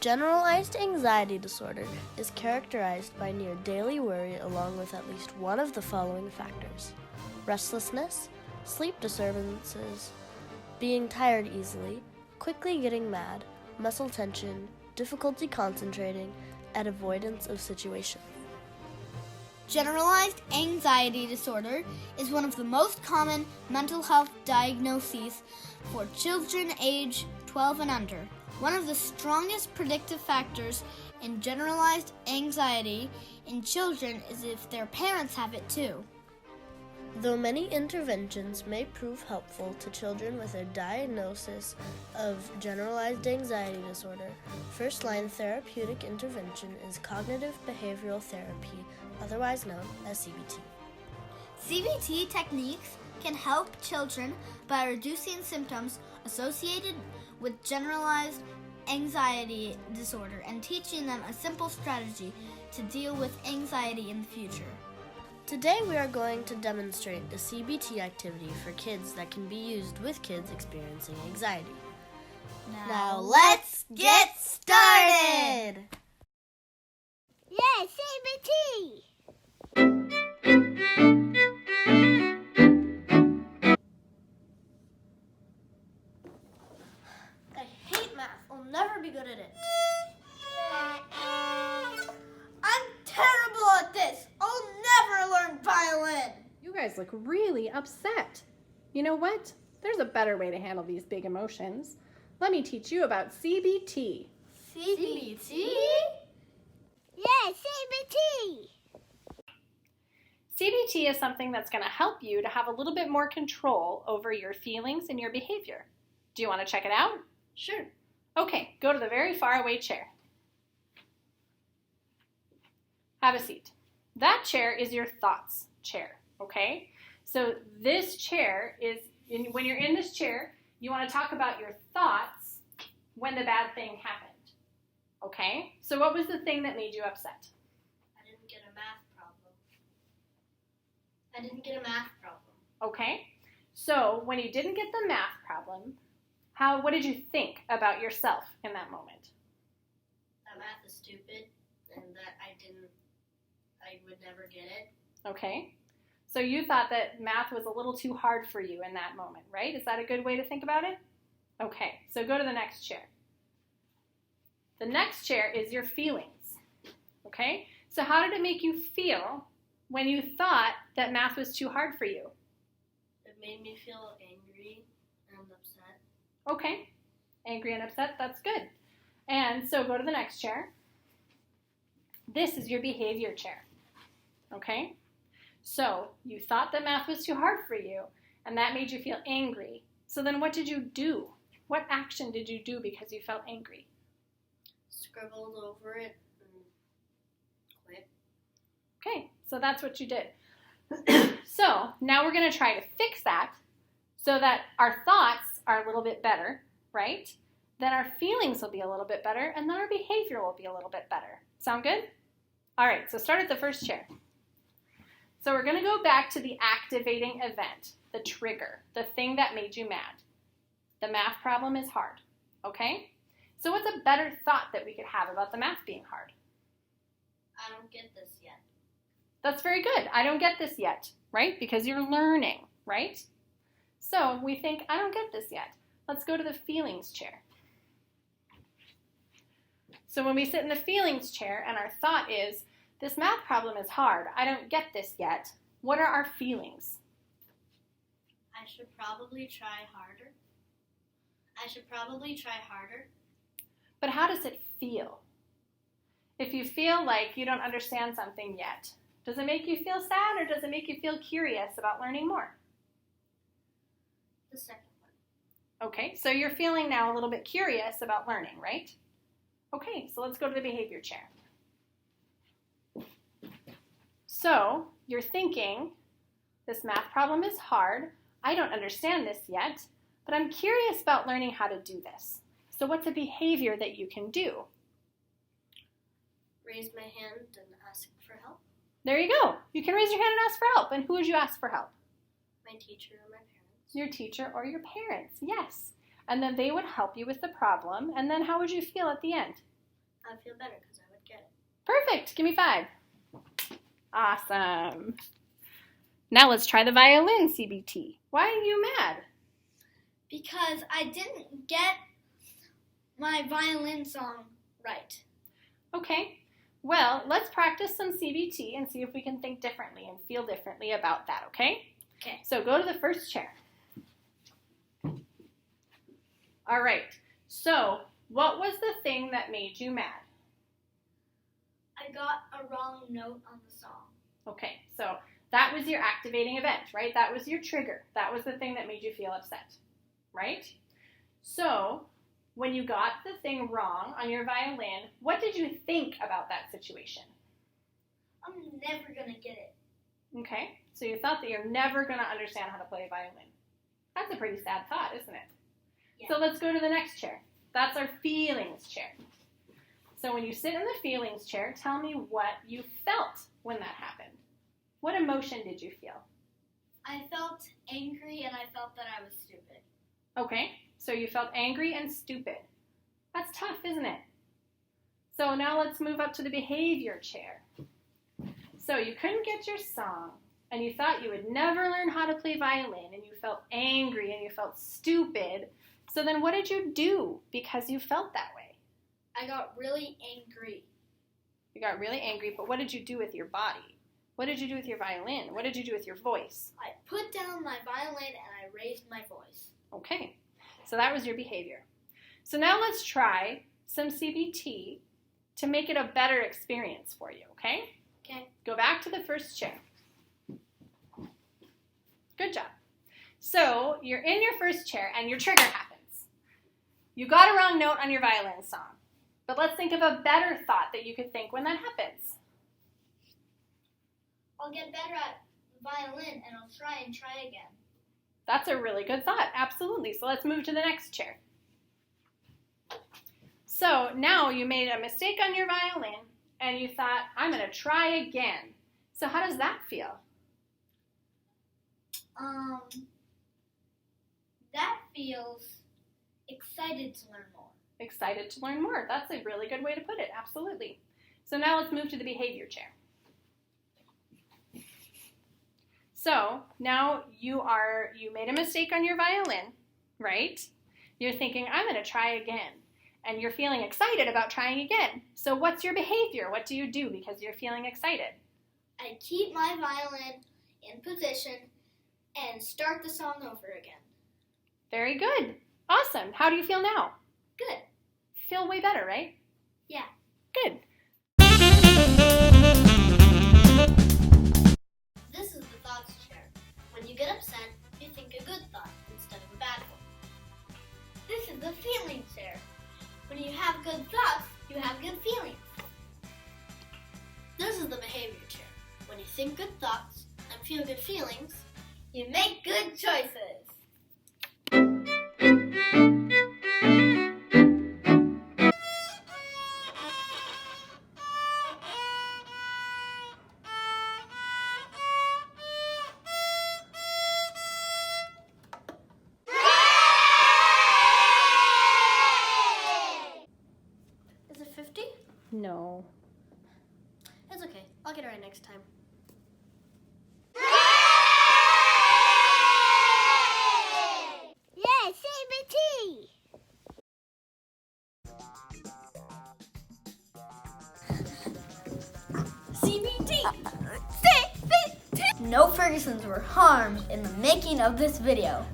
Generalized anxiety disorder is characterized by near daily worry along with at least one of the following factors: restlessness, sleep disturbances, being tired easily, quickly getting mad, muscle tension, difficulty concentrating, and avoidance of situations. Generalized anxiety disorder is one of the most common mental health diagnoses for children age 12 and under. One of the strongest predictive factors in generalized anxiety in children is if their parents have it too. Though many interventions may prove helpful to children with a diagnosis of generalized anxiety disorder, first-line therapeutic intervention is cognitive behavioral therapy, otherwise known as CBT. CBT techniques can help children by reducing symptoms associated with generalized anxiety disorder and teaching them a simple strategy to deal with anxiety in the future. Today we are going to demonstrate a CBT activity for kids that can be used with kids experiencing anxiety. Now let's get started! Yay, CBT! I hate math. I'll never be good at it. I'm terrible at this! I'll never learn violin! You guys look really upset. You know what? There's a better way to handle these big emotions. Let me teach you about CBT. CBT? Yay, CBT! CBT is something that's going to help you to have a little bit more control over your feelings and your behavior. Do you want to check it out? Sure. Okay, go to the very far away chair. Have a seat. That chair is your thoughts chair, okay? So this chair is, when you're in this chair, you want to talk about your thoughts when the bad thing happened, okay? So what was the thing that made you upset? I didn't get a math problem. Okay, so when you didn't get the math problem, what did you think about yourself in that moment? That math is stupid and that I would never get it. Okay, so you thought that math was a little too hard for you in that moment, right? Is that a good way to think about it? Okay, so go to the next chair. The next chair is your feelings, okay? So how did it make you feel when you thought that math was too hard for you? It made me feel angry and upset. Okay, angry and upset, that's good. And so go to the next chair. This is your behavior chair, okay? So you thought that math was too hard for you, and that made you feel angry. So then what did you do? What action did you do because you felt angry? Scribbled over it and quit. Okay, so that's what you did. So now we're going to try to fix that so that our thoughts are a little bit better, right? Then our feelings will be a little bit better, and then our behavior will be a little bit better. Sound good? All right, so start at the first chair. So we're going to go back to the activating event, the trigger, the thing that made you mad. The math problem is hard, okay? So what's a better thought that we could have about the math being hard? I don't get this yet. That's very good. I don't get this yet, right? Because you're learning, right? So we think, I don't get this yet. Let's go to the feelings chair. So when we sit in the feelings chair and our thought is, this math problem is hard, I don't get this yet, what are our feelings? I should probably try harder. But how does it feel? If you feel like you don't understand something yet, does it make you feel sad or does it make you feel curious about learning more? The second one. Okay, so you're feeling now a little bit curious about learning, right? Okay, so let's go to the behavior chair. So you're thinking, this math problem is hard, I don't understand this yet, but I'm curious about learning how to do this. So what's a behavior that you can do? Raise my hand and ask for help. There you go. You can raise your hand and ask for help. And who would you ask for help? My teacher or my parents. Your teacher or your parents, yes. And then they would help you with the problem. And then how would you feel at the end? I'd feel better because I would get it. Perfect. Give me 5. Awesome. Now let's try the violin CBT. Why are you mad? Because I didn't get my violin song right. Okay. Well, let's practice some CBT and see if we can think differently and feel differently about that, okay? Okay. So go to the first chair. All right. So what was the thing that made you mad? I got a wrong note on the song. Okay, so that was your activating event, right? That was your trigger. That was the thing that made you feel upset, right? So when you got the thing wrong on your violin, what did you think about that situation? I'm never going to get it. Okay, so you thought that you're never going to understand how to play a violin. That's a pretty sad thought, isn't it? Yeah. So let's go to the next chair. That's our feelings chair. So when you sit in the feelings chair, tell me what you felt when that happened. What emotion did you feel? I felt angry and I felt that I was stupid. Okay, so you felt angry and stupid. That's tough, isn't it? So now let's move up to the behavior chair. So you couldn't get your song, and you thought you would never learn how to play violin, and you felt angry and you felt stupid. So then what did you do because you felt that way? I got really angry. You got really angry, but what did you do with your body? What did you do with your violin? What did you do with your voice? I put down my violin and I raised my voice. Okay, so that was your behavior. So now let's try some CBT to make it a better experience for you, okay? Okay. Go back to the first chair. Good job. So you're in your first chair and your trigger happens. You got a wrong note on your violin song. But let's think of a better thought that you could think when that happens. I'll get better at violin and I'll try again. That's a really good thought. Absolutely. So let's move to the next chair. So now you made a mistake on your violin and you thought, I'm going to try again. So how does that feel? That feels excited to learn more. Excited to learn more. That's a really good way to put it. Absolutely. So now let's move to the behavior chair. So now you made a mistake on your violin, right? You're thinking, I'm going to try again. And you're feeling excited about trying again. So what's your behavior? What do you do because you're feeling excited? I keep my violin in position and start the song over again. Very good. Awesome. How do you feel now? Good. Feel way better, right? Yeah. Good. This is the thoughts chair. When you get upset, you think a good thought instead of a bad one. This is the feeling chair. When you have good thoughts, you have good feelings. This is the behavior chair. When you think good thoughts and feel good feelings, you make good choices. Is it 50? No. It's okay. I'll get it right next time. Yeah, CBT. CBT! CBT! No Fergusons were harmed in the making of this video.